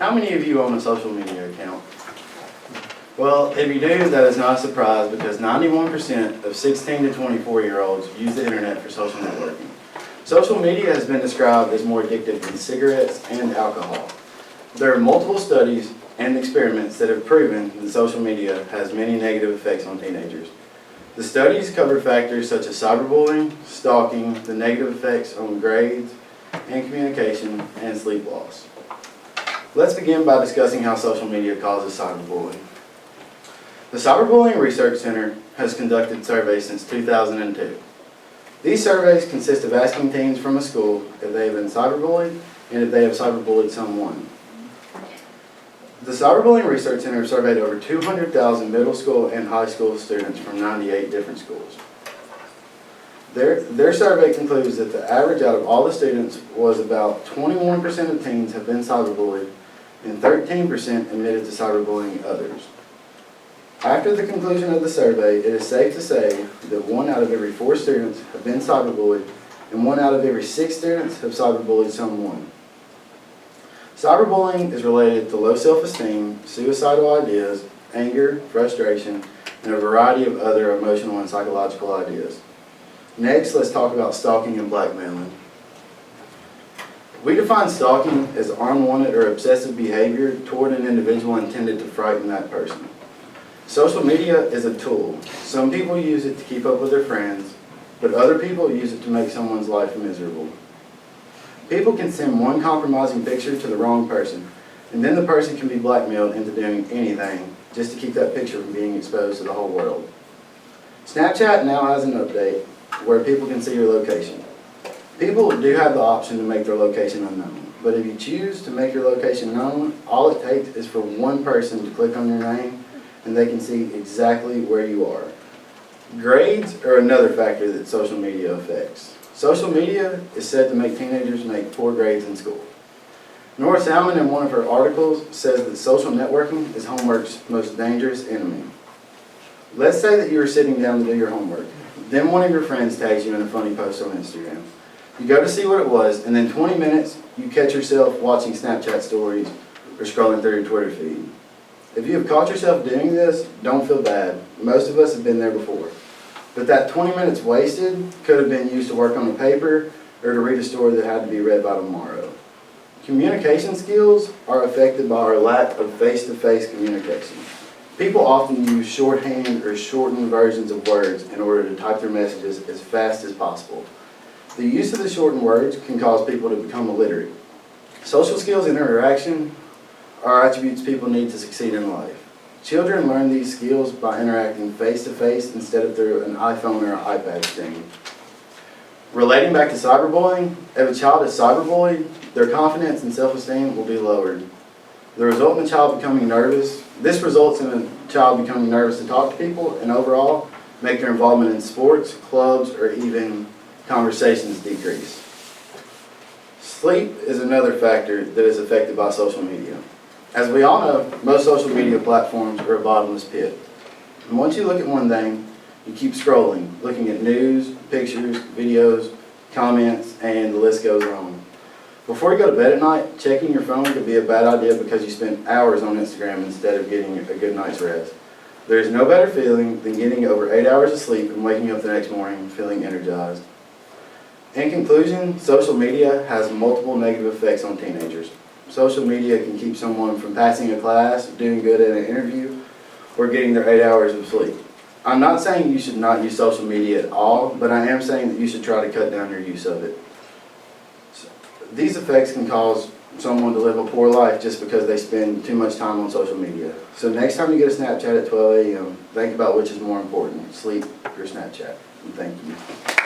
How many of you own a social media account? Well, if you do, that is not a surprise because 91% of 16 to 24-year-olds use the internet for social networking. Social media has been described as more addictive than cigarettes and alcohol. There are multiple studies and experiments that have proven that social media has many negative effects on teenagers. The studies covered factors such as cyberbullying, stalking, the negative effects on grades and communication, and sleep loss. Let's begin by discussing how social media causes cyberbullying. The Cyberbullying Research Center has conducted surveys since 2002. These surveys consist of asking teens from a school if they have been cyberbullied and if they have cyberbullied someone. The Cyberbullying Research Center surveyed over 200,000 middle school and high school students from 98 different schools. Their survey concludes that the average out of all the students was about 21% of teens have been cyberbullied and 13% admitted to cyberbullying others. After the conclusion of the survey, it is safe to say that 1 out of every 4 students have been cyberbullied and 1 out of every 6 students have cyberbullied someone. Cyberbullying is related to low self-esteem, suicidal ideas, anger, frustration, and a variety of other emotional and psychological ideas. Next, let's talk about stalking and blackmailing. We define stalking as unwanted or obsessive behavior toward an individual intended to frighten that person. Social media is a tool. Some people use it to keep up with their friends, but other people use it to make someone's life miserable. People can send one compromising picture to the wrong person, and then the person can be blackmailed into doing anything just to keep that picture from being exposed to the whole world. Snapchat now has an update where people can see your location. People do have the option to make their location unknown, but if you choose to make your location known, all it takes is for one person to click on your name and they can see exactly where you are. Grades are another factor that social media affects. Social media is said to make teenagers make poor grades in school. Nora Salmon, in one of her articles, says that social networking is homework's most dangerous enemy. Let's say that you are sitting down to do your homework. Then one of your friends tags you in a funny post on Instagram. You go to see what it was, and then 20 minutes, you catch yourself watching Snapchat stories or scrolling through your Twitter feed. If you have caught yourself doing this, don't feel bad. Most of us have been there before. But that 20 minutes wasted could have been used to work on a paper or to read a story that had to be read by tomorrow. Communication skills are affected by our lack of face-to-face communication. People often use shorthand or shortened versions of words in order to type their messages as fast as possible. The use of the shortened words can cause people to become illiterate. Social skills and interaction are attributes people need to succeed in life. Children learn these skills by interacting face-to-face instead of through an iPhone or an iPad screen. Relating back to cyberbullying, if a child is cyberbullied, their confidence and self-esteem will be lowered. The result in a child becoming nervous, this results in a child becoming nervous to talk to people and overall make their involvement in sports, clubs, or even conversations decrease. Sleep is another factor that is affected by social media. As we all know, most social media platforms are a bottomless pit. And once you look at one thing, you keep scrolling, looking at news, pictures, videos, comments, and the list goes on. Before you go to bed at night, checking your phone could be a bad idea because you spend hours on Instagram instead of getting a good night's rest. There is no better feeling than getting over 8 hours of sleep and waking up the next morning feeling energized. In conclusion, social media has multiple negative effects on teenagers. Social media can keep someone from passing a class, doing good at an interview, or getting their 8 hours of sleep. I'm not saying you should not use social media at all, but I am saying that you should try to cut down your use of it. These effects can cause someone to live a poor life just because they spend too much time on social media. So next time you get a Snapchat at 12 a.m., think about which is more important, sleep or Snapchat. And thank you.